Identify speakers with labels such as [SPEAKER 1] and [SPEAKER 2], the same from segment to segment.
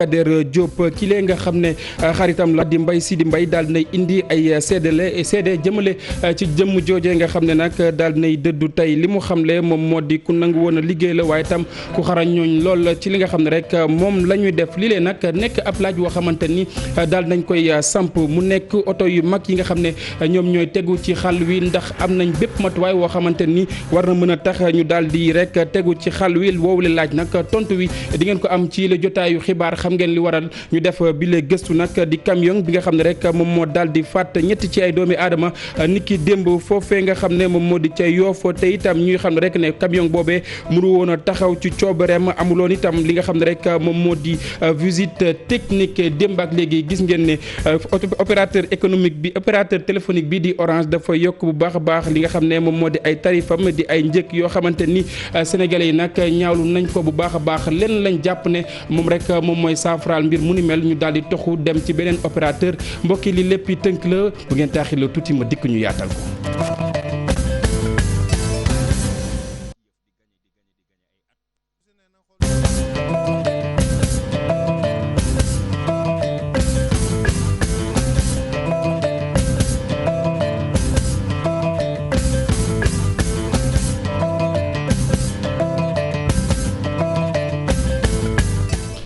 [SPEAKER 1] Kader Diop ki lee nga xam ne xaritam la di Sidi Mbaye daal nay indi ay seede jëmale ci jëmm joojee nga xam ne nag daal nay dëddu tey li mu xamle moom moo di ku nangu woon a liggéey la waaye tam ku xarañ ñooñ lool ci li nga xam ne rek moom la ñuy def li lee nag nekk ab laaj woo xamante ni daal nañ koy samp mu nekk oto yu mag yi nga xam ne ñoom ñooy tegu ci xàll wi ndax am nañ bépp matuwaay woo xamante ni war na mën a tax ñu daal di rek tegu ci xàll wi woowu le laaj nag tontu wi di ngeen ko am ci la jotaayu xibaar xam ngeen li waral ñu def bi le gëstu nag di camion bi nga xam ne rek moom moo daal di faat ñetti ci ay doomi aadama niki démb foofee nga xam ne moom moo di ca Yoff te itam ñuy xam ne rek ne camion boobee mënu woon a taxaw ci coobareem amuloon itam li nga xam ne rek moom moo di visite technique démb ak léegi gis ngeen ne opérateur économique bi opérateur téléphonique bi di Orange dafa yokk bu baax a baax li nga xam ne moom moo di ay tarifam di ay njëkk yoo xamante ni sénégalais yi nag ñaawlu nañ ko bu baax a baax lenn lañ jàpp ne moom rek moom mooy saafaraal mbir mu ni mel ñu daal di toxu dem ci beneen opérateur mbokki li lépp tënk la bu ngeen taaxiloo tuuti ma dikk ñu yaatal ko.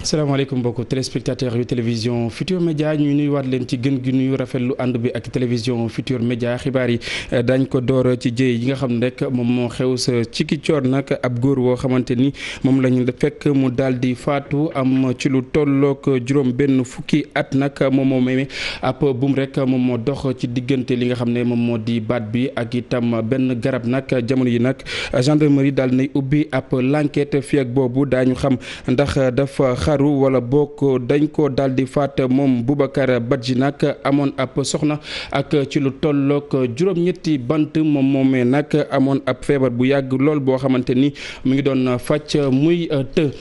[SPEAKER 1] salaamaaleykum mbokki téléspectateurs yu télévision Futur Média ñu nuyuwaat leen ci gën gi nuyu rafetlu ànd bi ak télévision Futur Média xibaar yi dañ ko door ci jëye yi nga xam ne rek moom moo xew sa Ziguinchor nag ab góor woo xamante ni moom lañu fekk mu daal di faatu am ci lu tollook juróom benn fukki at nag moom moo meme ab buum rek moom moo dox ci diggante li nga xam ne moom moo di baat bi ak itam benn garab nag jamono yi nag gendarmerie daal nay ubbi ab l'enquête fii ak boobu daañu xam ndax dafa xaru wala bokk dañ ko daal di faat moom Boubacar Badji nag amoon ab soxna ak ci lu tollook juróom-ñetti bant moom moomee nag amoon ab feebar bu yàgg lool boo xamante ni mu ngi doon fàcc muy të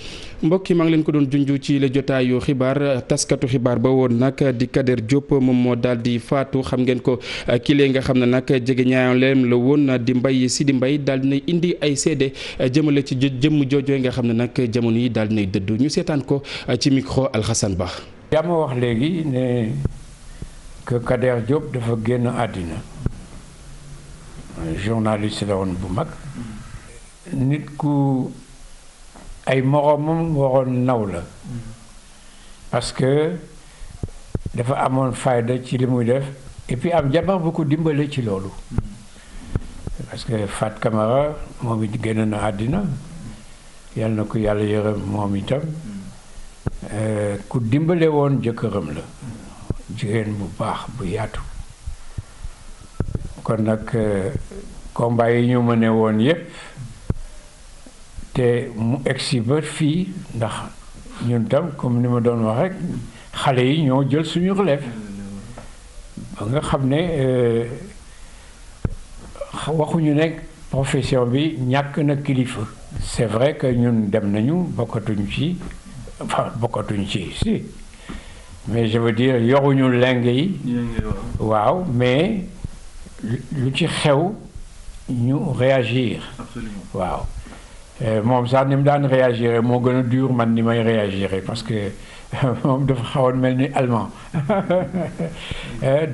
[SPEAKER 1] mbokk yi maa ngi leen ko doon junj ci la jotaayu xibaar taskatu xibaar ba woon nag di Kader Diop moom moo daal di faatu xam ngeen ko kilee nga xam ne nag jege ñaaleem la woon di Sidi Mbaye daal di nay indi ay seede jëmale ci jëmm joojoo nga xam ne nag jamono yi daal di nay dëddu ñu seetaan ko ci micro Alxasan Ba.
[SPEAKER 2] yaa ma wax léegi ne que Kader Diop dafa génn àddina journaliste la woon bu mag nit ku. ay moroomam waroon naw la parce que dafa amoon fayda ci li muy def et puis am jabar bu ko dimbale ci loolu parce que Fat Camara moom it génn na àddina yal na ko yàlla yërëm moom itam ku dimbale woon jëkkëram la jigéen bu baax bu yaatu kon nag combat yi ñu mëne woon yépp te mu egsi ba fii ndax ñun tam comme ni ma doon wax rek xale yi ñoo jël suñu relève ba nga xam ne waxuñu ne profession bi ñàkk na kilifa. C'est vrai que ñun dem nañu bokkatuñ ci enfin bokkatuñ ci si mais je veux dire yoruñu leng yi. waaw mais lu ci xew ñu réagir.
[SPEAKER 3] Absolument.
[SPEAKER 2] waaw. moom sax ni mu daan réagir moo gën a dur man ni may réagir parce que moom dafa xawoon mel ni allemand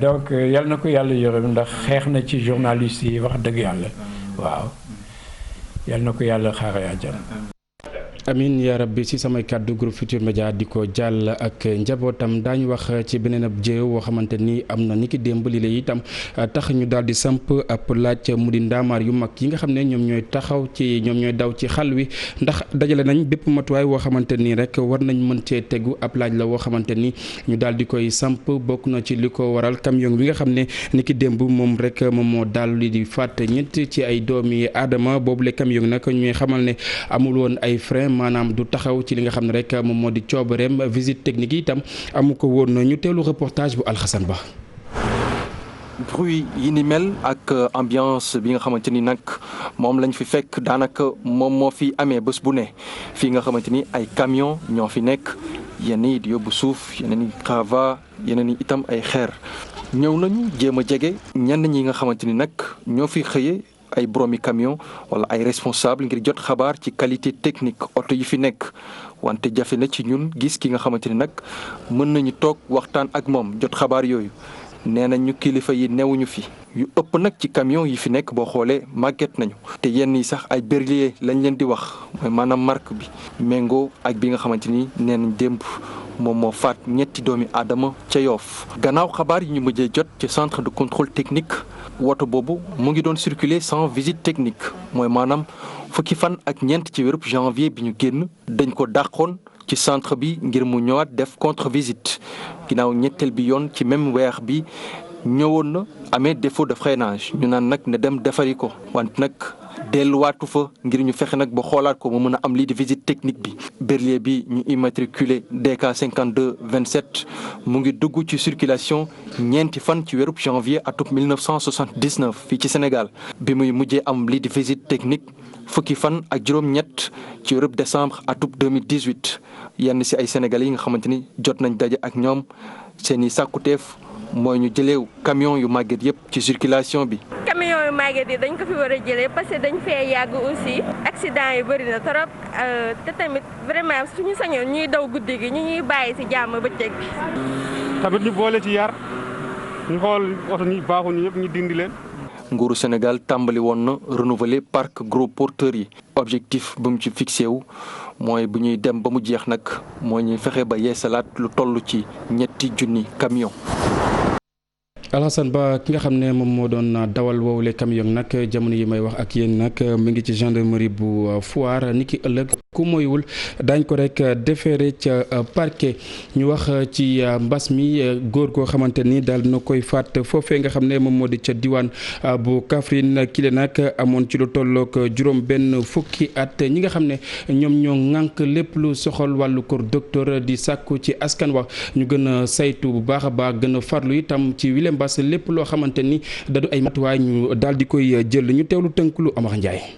[SPEAKER 2] donc yal na ko yàlla yërëm ndax xeex na ci journaliste yi wax dëgg yàlla waaw yal na ko yàlla xaaree àjjana.
[SPEAKER 1] amin yaa rabbi si samay kàddu groupe Futur Média di ko jàll ak njabootam daañu wax ci beneen ab jéew woo xamante ni am na niki démb li la itam tax ñu daal di samp ab laaj mu di ndaamaar yu mag yi nga xam ne ñoom ñooy daw ci xal wi ndax dajale nañ bépp matuwaay woo xamante nii rek war nañ mën cee tegu ab laaj la woo xamante ni ñu daal di koy samp bokk na ci li ko waral camion bi nga xam ne niki démb moom rek moom moo daal di faat ñett ci ay doomi aadama boobu le camion nag ñuy xamal ne amul woon ay frein maanaam du taxaw ci li nga xam ne rek moom moo di coobareem visite technique yi itam amu ko woon ñu teelu reportage bu Alxasan Ba.
[SPEAKER 3] bruit yi ni mel ak ambiance bi nga xamante ni nag moom lañ fi fekk daanaka moom moo fi amee bés bu ne fii nga xamante ni ay camion ñoo fi nekk yenn yi di yóbbu suuf yeneen yi grava yeneen yi itam ay xeer ñëw nañu jéem a jege ñenn ñi nga xamante ni nag ñoo fi xëyee ay boroomi camion wala ay responsable ngir jot xabaar ci qualité technique oto yi fi nekk wante jafe na ci ñun gis ki nga xamante ni nag mën nañu toog waxtaan ak moom jot xabaar yooyu nee nañ ñu kilifa yi newuñu fi yu ëpp nag ci camion yi fi nekk boo xoolee màgget nañu te yenn yi sax ay berlier lañ leen di wax mooy maanaam marque bi méngoo ak bi nga xamante ni nee nañ démb moom moo faat ñetti doomi aadama ca Yoff gannaaw xabaar yi ñu mujjee jot ci centre de contrôle technique woto boobu mu ngi doon circuler sans visite technique mooy maanaam fukki fan ak ñeent ci wérub janvier bi ñu génn dañ ko dàqoon ci centre bi ngir mu ñëwaat def contre visite ginnaaw ñetteel bi yoon ci même weer bi ñëwoon na amee défaut de freinage ñu naan nag ne dem defari ko wante nag delluwaatu fa ngir ñu fexe nag ba xoolaat ko mu mën a am lii di visite technique bi. berlier bi ñu immatriculé DK 52 27 mu ngi dugg ci circulation ñeenti fan ci weerub janvier atum 1979 fii ci Sénégal bi muy mujjee am lii di visite technique fukki fan ak juróom-ñett ci weerub décembre atum 2018 yenn si ay sénégalais yi nga xamante ni jot nañ daje ak ñoom seen i sàkkuteef mooy ñu jëlee camion yu màgget yëpp ci circulation bi.
[SPEAKER 4] camion yu màgget yi dañ ko fi war a jëlee parce que dañ fee yàgg aussi accident yi bëri na trop te tamit vraiment suñu sañoon ñuy daw guddi gi ñu ñuy bàyyi ci jàmm bëccëg bi.
[SPEAKER 5] tamit ñu boole ci yar ñu xool oto ñi baaxul ñu yëpp ñu dindi leen.
[SPEAKER 3] nguuru Sénégal tàmbali woon na renouveler parc gros porteurs yi objectif bu mu ci fixé wu mooy bu ñuy dem ba mu jeex nag mooy ñuy fexe ba yeesalaat lu toll ci 3,000 camion.
[SPEAKER 1] Alassane Ba ki nga xam ne moom moo doon dawal woowule camion nag jamono yi may wax ak yéen nag mi ngi ci gendarmerie bu Foire ni ki ëllëg ku moywul daañ ko rek déféré ca parquet ñu wax ci mbas mi góor goo xamante ni daal na koy faat foofee nga xam ne moom moo di ca diwaan bu Kaffrine kile nag amoon ci lu tollook juróom benn fukki at ñi nga xam ne ñoom ñoo ŋànk lépp lu soxal wàllu kër docteur di sàkku ci askan wax ñu gën a saytu bu baax a baax gën a farlu itam ci Willem Bass lépp loo xamante ni dadu ay matuwaay ñu daal di koy jël ñu teewlu tënk lu Amar Ndiaye.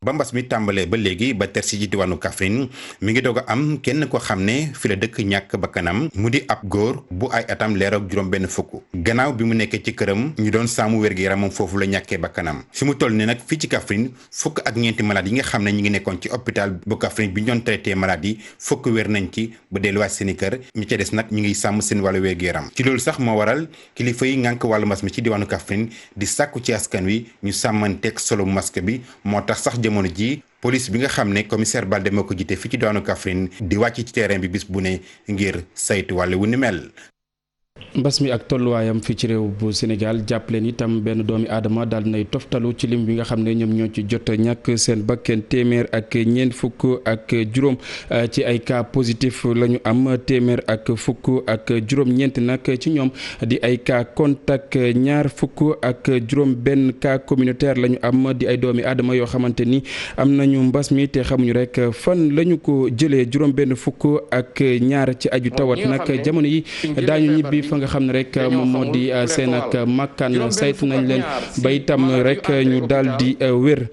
[SPEAKER 6] ba mbas mi tàmbalee ba léegi ba tersi ci diwaanu Kaffrine mi ngi doog a am kenn ko xam ne fi la dëkk ñàkk bakkanam mu di ab góor bu ay atam leeroog juróom benn fukk gannaaw bi mu nekkee ci këram ñu doon saamu wér-gi-yaramam foofu la ñàkkee bakkanam fi mu toll ni nag fii ci Kaffrine fukk ak ñeenti malade yi nga xam ne ñi ngi nekkoon ci hôpital bu Kaffrine bi ñu doon traité malade yi fukk wér nañ ci ba delluwaat seeni kër ñi ca des nag ñu ngi sàmm seen wàllu wér-gi-yaram ci loolu sax moo waral kilifa yi ngànk wàllu mbas mi ci diwaanu Kaffrine di sàkku ci askan wi ñu sàmmanteeg solo masque bi moo tax sax jamono ji police bi nga xam ne commissaire Balde moo ko jiite fii ci diwaanu Kaffrine di wàcc ci terrain bi bis bu ne ngir saytu wàll wu ni mel.
[SPEAKER 1] mbas mi ak tolluwaayam fii ci réew bu Sénégal jàpp leen itam benn doomi aadama daal nay toftalu ci lim bi nga xam ne ñoom ñoo ci jot ñàkk seen bakken téeméer ak ñeent fukk ak juróom ci ay cas positif la ñu am téeméer ak fukk ak juróom-ñeent nag ci ñoom di ay cas contact ñaar fukk ak juróom benn cas communautaire la ñu am di ay doomi aadama yoo xamante ni am nañu mbas mi te xamuñu rek fan la ñu ko jëlee juróom benn fukk ak ñaar ci aju tawat nag jamono yi daañu ñibbi fa nga xam ne rek moom moo di seen ak makkaan saytu nañ leen ba itam rek ñu daal di wér.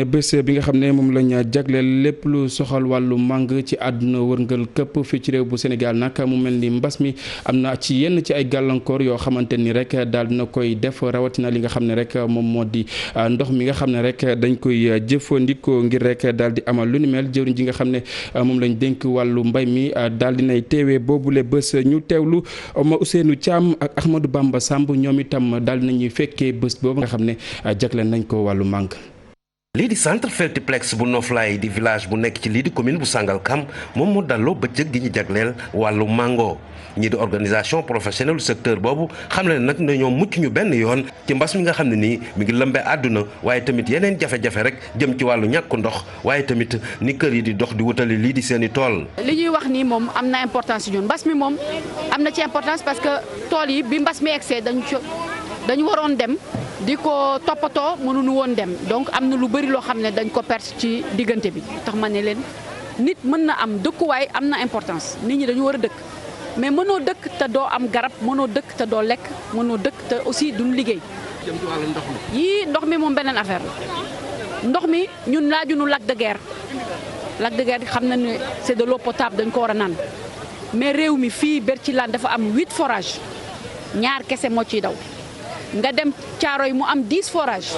[SPEAKER 1] bés bi nga xam ne moom lañ jagleel lépp lu soxal wàllu màng ci àdduna wërngal këpp fii ci réew bu Sénégal nag mu mel ni mbas mi am na ci yenn ci ay gàllankoor yoo xamante ni rek daal dina koy def rawatina li nga xam ne rek moom moo di ndox mi nga xam ne rek dañ koy jëfandikoo ngir rek daal di amal lu ni mel jëwriñ ji nga xam ne moom lañ dénk wàllu mbay mi daal dinay teewee boobule bés ñu teewlu Ousseynou Thiam ak Ahmadou Bamba Samb ñoom itam daal dinañuy fekkee bés boobu nga xam ne jagleel nañ ko wàllu màng.
[SPEAKER 7] lii di centre Feltiplex bu Noflaay di village bu nekk ci lii di commune bu Sangalkam moom moo dalloo bëccëg gi ñu jagleel wàllu mango ñii di organisation professionnelle du secteur boobu xam ne nag dañoo mucc ñu benn yoon ci mbas mi nga xam ne nii mi ngi lëmbee àdduna waaye tamit yeneen jafe-jafe rek jëm ci wàllu ñàkk ndox waaye tamit ni kër yi di dox di wutali lii di seen i tool.
[SPEAKER 8] li ñuy wax nii moom am na importance ci ñun mbas mi moom am na ci importance parce que tool yi bi mbas mi egsee dañu waroon dem. di ko toppatoo mënuñu woon dem donc am na lu bëri loo xam ne dañ ko perte ci diggante bi tax ma ne leen nit mën na am dëkkuwaay am na importance nit ñi dañu war a dëkk mais mënoo dëkk te doo am garab mënoo dëkk te doo lekk mënoo dëkk te aussi duñ liggéey.
[SPEAKER 7] jëm ci wàllu ndox mi.
[SPEAKER 8] yii ndox mi moom beneen affaire la ndox mi ñun laajuñu lac de Guiers lac de Guiers xam na ne c'est de l'eau potable dañ ko war a naan mais réew mi fii Berthilane dafa am 8 forages ñaar kese moo ciy daw. nga dem Caaroy mu am 10 forages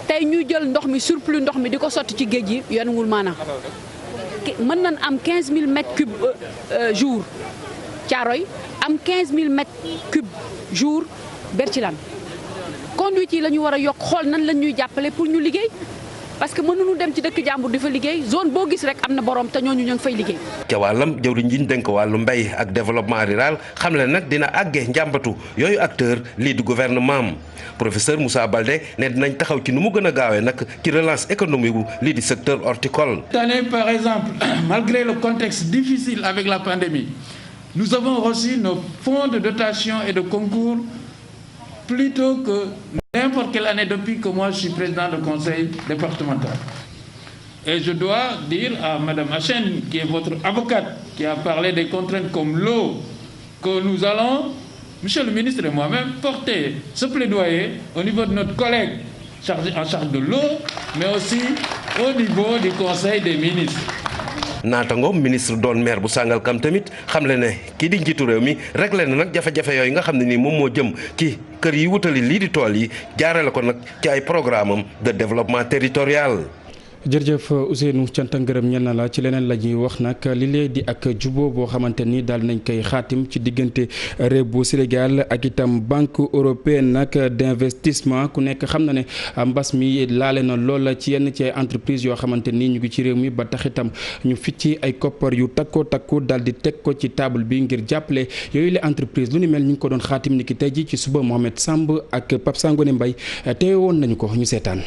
[SPEAKER 8] tey ñuy jël ndox mi surplus ndox mi di ko sotti ci géej gi yonuwul maanaam mën nañ am 15000 mètres cubes jour Caaroy am 15000 mètres cubes jour Berthilane conduite yi la ñu war a yokk xool nan lañ ñuy jàppale pour ñu liggéey parce que mënuñu dem ci dëkk jàmbur di fa liggéey zone boo gis rek am na borom te ñooñu ñoo ngi fay liggéey.
[SPEAKER 7] ca wàllam jëwriñ ji ñu dénk wàllu mbay ak développement rural xam le nag dina àggee njàmbatu yooyu acteur lii di gouvernement am professeur Moussa Baldé ne dinañ taxaw ci nu mu gën a gaawee nag ci relance économique bu lii di secteur horticole.
[SPEAKER 9] Cette année, par exemple, malgré le contexte difficile avec la pandémie, nous avons reçu nos fonds de dotation et de concours plus tôt que n'importe quelle année depuis que moi je suis président du conseil départemental. Et je dois dire à Madame Hachène, qui est votre avocate, qui a parlé des contraintes comme l'eau, que nous allons, Monsieur le ministre et moi-même, porter ce plaidoyer au niveau de notre collègue en charge de l'eau, mais aussi au niveau du conseil des ministres.
[SPEAKER 7] Naatangoom ministre doon maire bu Sangalkam tamit xam le ne kii di njiitu réew mi réglé na nag jafe-jafe yooyu nga xam ne nii moom moo jëm ci kër yi wutali lii di tool yi jaarale ko nag ci ay programme am de développement territorial.
[SPEAKER 1] jërëjëf Ousseynou cant ak ngërëm ñel na la ci leneen la ñuy wax nag li lee di ak juboo boo xamante ni daal nañ koy xaatim ci diggante réew bu Sénégal ak itam banque européenne nag d'investissement ku nekk xam na ne mbas mi laale na lool ci yenn ci ay entreprise yoo xamante ni ñu ngi ci réew mi ba tax itam ñu fit ci ay koppar yu takku daal di teg ko ci table bi ngir jàppale yooyu la entreprise lu ni mel ñu ngi ko doon xaatim ni ki tey ji ci suba Mohamed Samb ak Pape Sangone Mbaye teewe woon nañu ko ñu seetaan.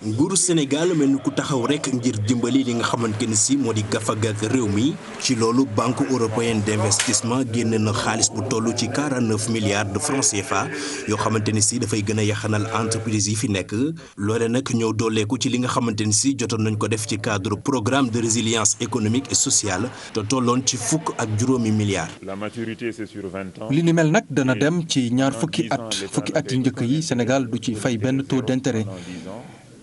[SPEAKER 10] nguuru Sénégal mel ni ku taxaw rek ngir dimbali li nga xamante ni si moo di gafaga ak réew mi ci loolu banque européenne d'investissement génn na xaalis bu toll ci 49 milliards de francs CFA yoo xamante ni si dafay gën a yaxanal entreprise yi fi nekk loole nag ñëw dooleeku ci li nga xamante ni si jotoon nañ ko def ci cadre programme de résilience économique et sociale te tolloon ci fukk ak juróomi milliards.
[SPEAKER 11] La maturité c'est sur 20 ans.
[SPEAKER 3] li ni mel nag dana dem ci ñaar fukki at yu njëkk yi Sénégal du ci fay benn taux d'intérêt.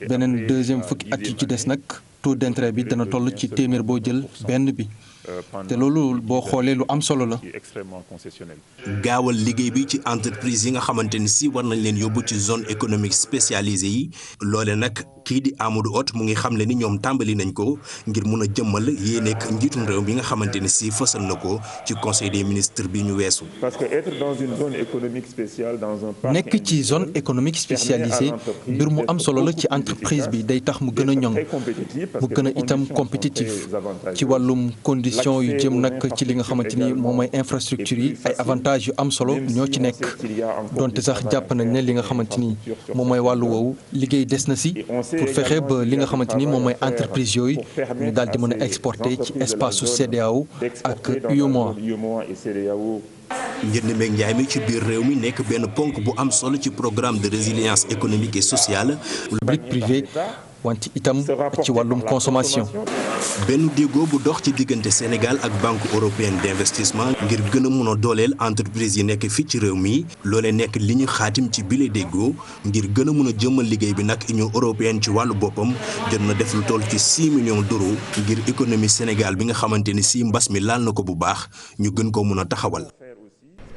[SPEAKER 3] beneen deuxième fukki at yi ci des nag taux d'intérêt bi dana toll ci téeméer boo jël benn bi te loolu boo xoolee lu am solo la.
[SPEAKER 10] gaawal liggéey bi ci entreprise yi nga xamante ni si war nañ leen yóbbu ci zone économique spécialisée yi loole nag kii di Amadou Hott mu ngi xamle ni ñoom tàmbali nañ ko ngir mun a jëmmal yéeneek njiitum réew bi nga xamante ni si fësal na ko ci conseil des ministres bi ñu weesu.
[SPEAKER 11] Parce que être dans une zone économique spéciale dans un parc
[SPEAKER 3] nekk ci zone économique spécialisée mbir mu am solo la ci entreprise bi day tax mu gën a ñoŋ mu gën a itam compétitif ci wàllum condition yu jëm nag ci li nga xamante ni moom mooy infrastructure yi ay avantages yu am solo ñoo ci nekk donte sax jàpp nañ ne li nga xamante ni moom mooy wàllu woowu liggéey des na si pour fexe ba li nga xamante ni moom mooy entreprise yooyu ñu daal di mën a exporter ci espace su CEDEAO ak UEMOA.
[SPEAKER 10] njënd meeg njaay mi ci biir réew mi nekk benn ponk bu am solo ci programme de résilience économique et sociale.
[SPEAKER 3] public privé wante itam ci wàllum consommation.
[SPEAKER 10] benn déggoo bu dox ci diggante Sénégal ak banque européenne d'investissement ngir gën a mun a dooleel entreprise yi nekk fii ci réew mi loolee nekk li ñu xaatim ci bile déggoo ngir gën a mun a jëmmal liggéey bi nag Union européenne ci wàllu boppam jot na def lu toll ci 6 millions d'euros ngir économie Sénégal bi nga xamante ni si mbas mi laal na ko bu baax ñu gën ko mun a taxawal.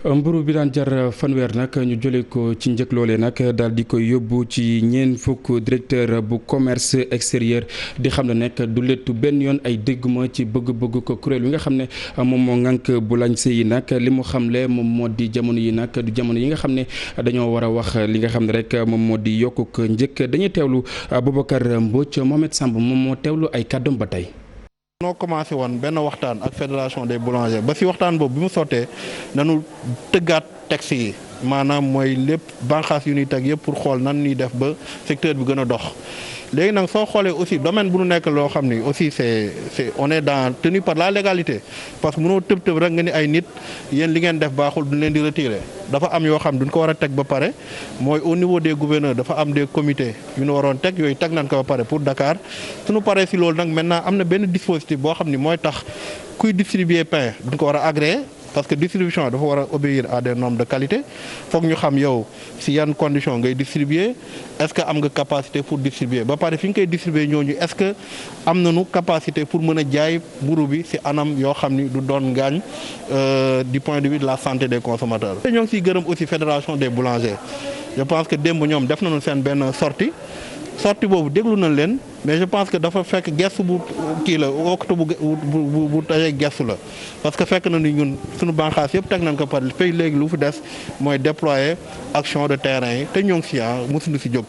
[SPEAKER 1] mburu bi daan jar fanweer nag ñu jëlee ko ci njëkk loolee nag daal di koy yóbbu ci ñeent fukk directeur bu commerce extérieur di xam ne nekk du lettu benn yoon ay dégguma ci bëgg-bëgg ko kuréel yi nga xam ne moom moo ŋànk boulanger yi nag li mu xamle moom moo di jamono yi nag du jamono yi nga xam ne dañoo war a wax li nga xam ne rek moom moo di yokkuk njëkk dañuy teewlu Boubacar Mbodj Mohamed Samb moom moo teewlu ay kàddoom ba tey.
[SPEAKER 12] noo commencé woon benn waxtaan ak fédération des boulangers ba ci waxtaan boobu bi mu sottee nañu tëggaat texte yi maanaam mooy lépp banqaas yu ñuy teg yëpp pour xool nan ñuy def ba secteur bi gën a dox. léegi nag soo xoolee aussi domaine bu nu nekk loo xam ni aussi c'est on est tenu par la légalité parce que mënoo tëb rek nga ni ay nit yéen li ngeen def baaxul duñ leen di retirer dafa am yoo xam duñ ko war a teg ba pare mooy au niveau des gouverneurs dafa am des comités yu ñu waroon teg yooyu teg nañ ko ba pare pour Dakar suñu paree si loolu nag maintenant am na benn dispositif boo xam ni mooy tax kuy distribuer pain duñ ko war a agréer parce que distribution dafa war a obéir à des normes de qualité foog ñu xam yow si yan condition ngay distribuer est-ce que am nga capacité pour distribuer ba pare fi nga koy distribuer ñooñu est-ce que am nañu capacité pour mën a jaay mburu bi si anam yoo xam ni du doon ngaañ du point de vue de la santé des consommateurs. ñoo ngi siy gërëm aussi fédération des boulangers je pense que démb ñoom def nañu seen benn sortie boobu déglu nañ leen mais je pense que dafa fekk gestu bu kii la waxtu bu tajee gestu la parce que fekk na ni ñun suñu bànqaas yëpp teg nañ ko par fay léegi lu fi des mooy déployer action de terrain yi te ñoo ngi si mosuñu si jóg.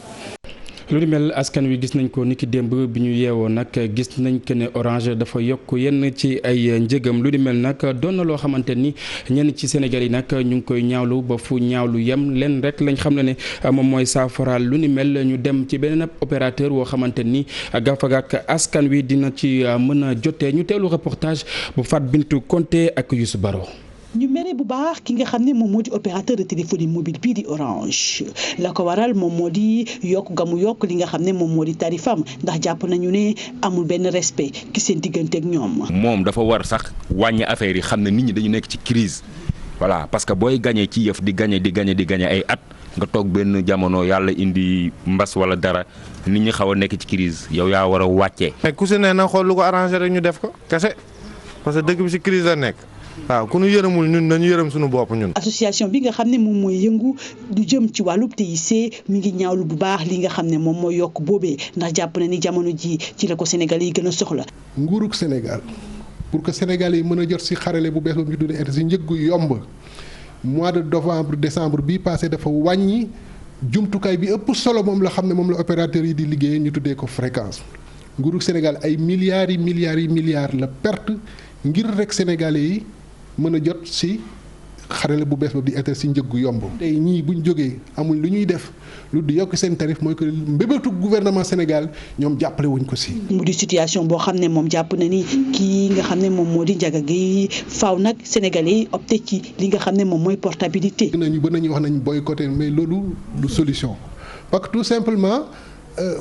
[SPEAKER 1] lu ni mel askan wi gis nañ ko niki démb bi ñu yeewoo nag gis nañ que ne Orange dafa yokk yenn ci ay njëgam lu ni mel nag doon na loo xamante ni ñenn ci Sénégal yi nag ñu ngi koy ñaawlu ba fu ñaawlu yem leen rek lañ xam ne moom mooy saafaraal lu ni mel ñu dem ci beneen opérateur woo xamante ni gafaga ak askan wi dina ci mën a jotee ñu teelu reportage bu Fat Bintou Konté ak Youssou Baro.
[SPEAKER 13] ñu mere bu baax ki nga xam ne moom moo di opérateur de téléphonie mobile bii di Orange la ko waral moom moo di yokk ga mu yokk li nga xam ne moom moo di tarifam ndax jàpp nañu ne amul benn respect ki seen digganteeg ñoom.
[SPEAKER 14] moom dafa war sax wàññi affaire yi xam ne nit ñi dañu nekk ci crise voilà parce que booy gagné ci yëf di gagné ay at nga toog benn jamono yàlla indi mbas wala dara nit ñi xaw a nekk ci crise yow yaa war a wàccee.
[SPEAKER 15] mais ku si ne na xool lu ko arrangé rek ñu def ko kese parce que dëkk bi ci crise la nekk. waaw ku ñu yërëmul ñun nañu yërëm suñu bopp ñun.
[SPEAKER 13] association bi nga xam ne moom mooy yëngu du jëm ci wàllub TIC mi ngi ñaawlu bu baax li nga xam ne moom mooy yokk boobee ndax jàpp na ni jamono ji ci la ko Sénégal yi gën a soxla.
[SPEAKER 16] nguurug Sénégal pour que Sénégal yi mën a jot si xarale bu bees ba mu tuddee RT si njëg gu yomb mois de novembre décembre bii passé dafa wàññi jumtukaay bi ëpp solo moom la xam ne moom la opérateur yi di liggéey ñu tuddee ko fréquence nguurug Sénégal ay milliards la perte ngir rek sénégalais yi. mën a jot si xarale bu bees ba di ETS si njëg gu yomb. tey ñii buñ jógee amul lu ñuy def lu di yokk seen tarif mooy que mbébétu gouvernement Sénégal ñoom jàppale wuñ ko si.
[SPEAKER 13] mu di situation boo xam ne moom jàpp na ni kii nga xam ne moom moo di Ndiaga Gueye faaw nag Sénégalais yi opté ci li nga xam ne moom mooy portabilité.
[SPEAKER 16] nañu ba nañu wax nañ boycotté mais loolu du solution parce que tout simplement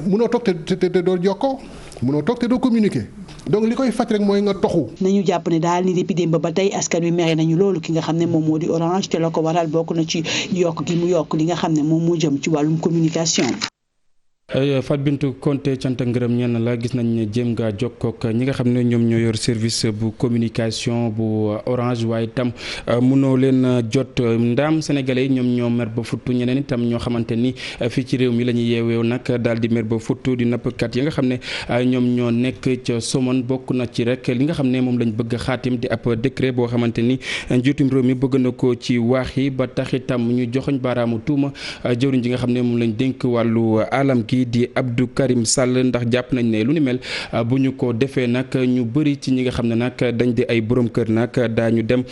[SPEAKER 16] mënoo toog te doo jokkoo mënoo toog te doo communiquer. donc li koy faj rek mooy nga toxu. nañu jàpp ne daal ni depuis démb ba tey askan wi mere nañu loolu ki nga xam ne moom moo di Orange te la ko waral bokk na ci yokk gi mu yokk li nga xam ne moom moo jëm ci wàllum communication.
[SPEAKER 1] Fat Bintou Konté cant ngërëm ñenn la gis nañ ne jéem nga jokkook ñi nga xam ne ñoom ñoo yor service bu communication bu Orange waaye itam mënoo leen jot ndaam sénégalais yi ñoom ñoo mer ba futtu ñeneen itam ñoo xamante ni fii ci réew mi la ñuy yeewee nag daal di mer ba futtu di nappkat yi nga xam ne ñoom ñoo nekk ca Somone bokk na ci rek li nga xam ne moom lañ bëgg xaatim di ab décret boo xamante ni njiitum réew mi bëgg na ko ci waax yi ba tax itam ñu joxoñ baaraamu tuuma jëwriñ ji nga xam ne moom lañ dénk wàllu alam gi di Abdou Karim Sall ndax jàpp nañ ne lu ni mel bu ñu ko defee nag ñu bëri ci ñi nga xam ne nag dañ di ay borom kër nag daañu dem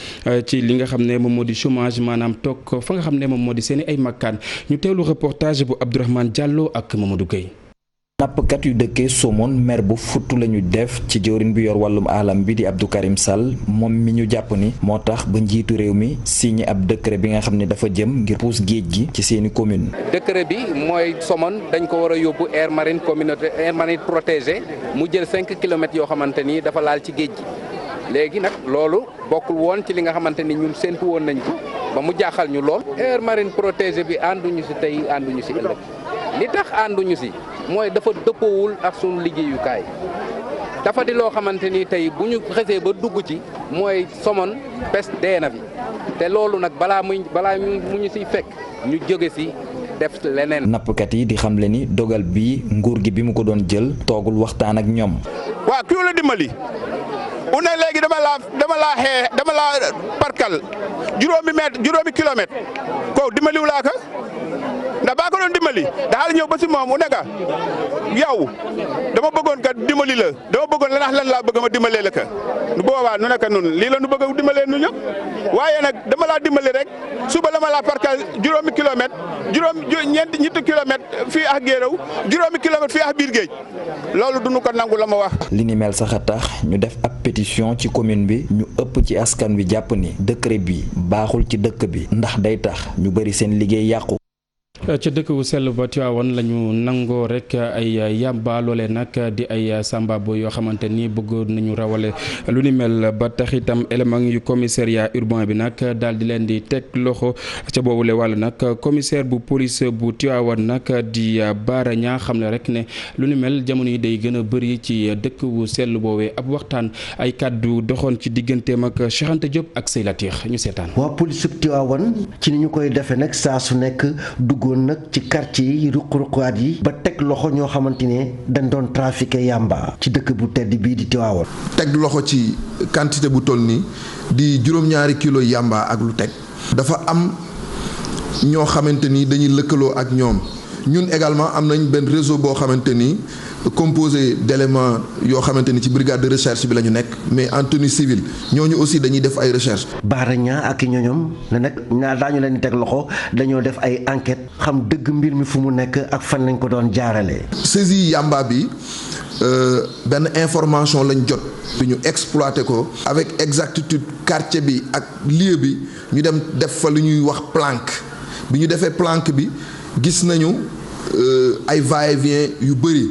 [SPEAKER 1] ci li nga xam ne moom moo di chômage maanaam toog fa nga xam ne moom moo di seen ay makkaan ñu teewlu reportage bu Abdourahmane Diallo ak Mamadou Gueye.
[SPEAKER 17] nappkat yu dëkkee Somone mer bu futtu lañu def ci jëwriñ bi yor wàllum alam bi di Abdou Karim Sall moom mi ñu jàpp ni moo tax ba njiitu réew mi signé ab décret bi nga xam ne dafa jëm ngir puus géej gi ci seeni commune.
[SPEAKER 18] décret bi mooy Somone dañ ko war a yóbbu aire marine communautaire aire marine protégée mu jël 5 kilomètres yoo xamante ni dafa laal ci géej gi léegi nag loolu bokkul woon ci li nga xamante ni ñun séntu woon nañ ko ba mu jaaxal ñu lool. aire marine protégée bi ànduñu si tey ànduñu si ëllëg li tax ànduñu si. mooy dafa dëppoowul ak sunu liggéeyukaay dafa di loo xamante ni tey bu ñu xesee ba dugg ci mooy Somone pes dee na fi te loolu nag balaa mu ñu siy fekk ñu jóge si def leneen.
[SPEAKER 17] nappkat yi di xamle ni dogal bi nguur gi bi mu ko doon jël toogul waxtaan ak ñoom.
[SPEAKER 19] waaw ki la dimbali u ne léegi dama laa parkal juróomi kilomètre ko dimbaliwu laa ka ndax baa ko doon dimbali daal ñëw ba si moom mu nekk yow dama bëggoon kat dimbali la dama bëggoon lan laa bëgg ma dimbalee la ka nu boobaa nu nekk nun lii la nu bëgg a dimbalee nu ñëpp waaye nag dama laa dimbali rek suba la ma laa parkal juróomi kilomètre ñetti kilomètre fii ak Guéréw juróomi kilomètre fii ak biir géej loolu duñu ko nangu la ma wax.
[SPEAKER 17] li ni mel sax a tax ñu def ab pétition ci commune bi ñu ëpp ci askan wi jàpp ni décret bi baaxul ci dëkk bi ndax day tax ñu bari seen liggéey yàqu.
[SPEAKER 1] ca dëkk wu sell ba Tivaouane la ñu nangoo rek ay yàmba loolee nag di ay sambabo yoo xamante ni bëgg nañu rawale lu ni mel ba tax itam élément yu commissariat urbain bi nag daal di leen di teg loxo ca boobule wàll nag commissaire bu police bu Tivaouane nag di Bara Niang xam ne rek ne lu ni mel jamono yi day gën a bëri ci dëkk wu sell boobee ab waxtaan ay kàddu doxoon ci digganteem ak Cheikh Anta Diop ak Sey Latir ñu seetaan.
[SPEAKER 20] waa police bu Tivaouane ci ni ñu koy defee nag saa su nekk dugg duggoon nag ci quartier yi ruq-ruqaat yi ba teg loxo ñoo xamante ne dañ doon trafiqué yamba ci dëkk bu tedd bii di Tivaouane.
[SPEAKER 21] teg loxo ci quantité bu toll nii di juróom-ñaari kilo yamba ak lu teg dafa am ñoo xamante ni dañuy lëkkaloo ak ñoom ñun également am nañ benn réseau boo xamante ni composé d'éléments yoo xamante ni ci brigade de recherche bi la ñu nekk mais en tenue civile ñooñu aussi dañuy def ay recherche
[SPEAKER 20] Baara Ñaa ak ñoñom ne nag ñaar daañu leen di teg loxo dañoo def ay enquête xam dëgg mbir mi fu mu nekk ak fan lañ ko doon jaarale.
[SPEAKER 21] saisie yamba bi benn information lañ jot bi ñu exploité ko avec exactitude quartier bi ak lieu bi ñu dem def fa lu ñuy wax planque bi ñu defee planque bi gis nañu ay va-et-vient yu bëri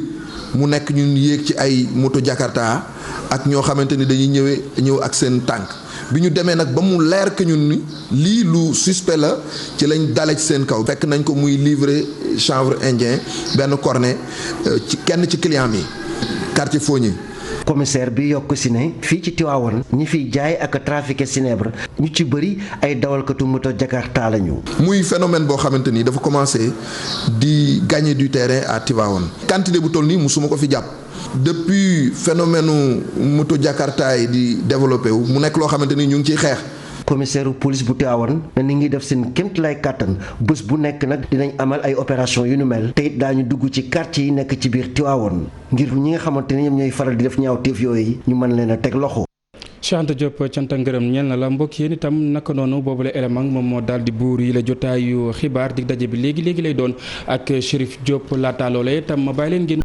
[SPEAKER 21] mu nekk ñun yéeg ci ay moto Jakarta ak ñoo xamante ni dañuy ñëw ak seen tànk bi ñu demee nag ba mu leer que ñun ni lii lu suspect la ci lañ dale ci seen kaw fekk nañ ko muy livrer chanvre indien benn cornet ci kenn ci client mi quartier Fogny.
[SPEAKER 20] commissaire bi yokk si ne fii ci Tivaouane ñi fiy jaay ak trafiqué sinébre ñu ci bëri ay dawalkatu moto Jakarta lañu.
[SPEAKER 21] muy phénomène boo xamante ni dafa commencé di gagner du terrain à Tivaouane. quantité bu toll nii musuma ko fi jàpp depuis phénomène moto Jakarta yi di développé wu mu nekk loo xamante ni ñu ngi ciy xeex.
[SPEAKER 20] commissaire police bu Tivaouane ne ni ngi def seen kéemtalaay kàttan bés bu nekk nag dinañ amal ay opération yu nu mel te it daañu dugg ci quartier yi nekk ci biir Tivaouane ngir ñi nga xamante ni ñoom ñooy faral di def ñaawteef yooyu ñu mën leen a teg loxo.
[SPEAKER 1] Cheikh Anta Diop cant ak ngërëm ñeel na la mbokk yéen itam naka noonu boobule élément moom moo daal di buur yi la jotaayu xibaar dig daje bi léegi lay doon ak Chérif Diop laata loolee itam ma bàyyi leen ngeen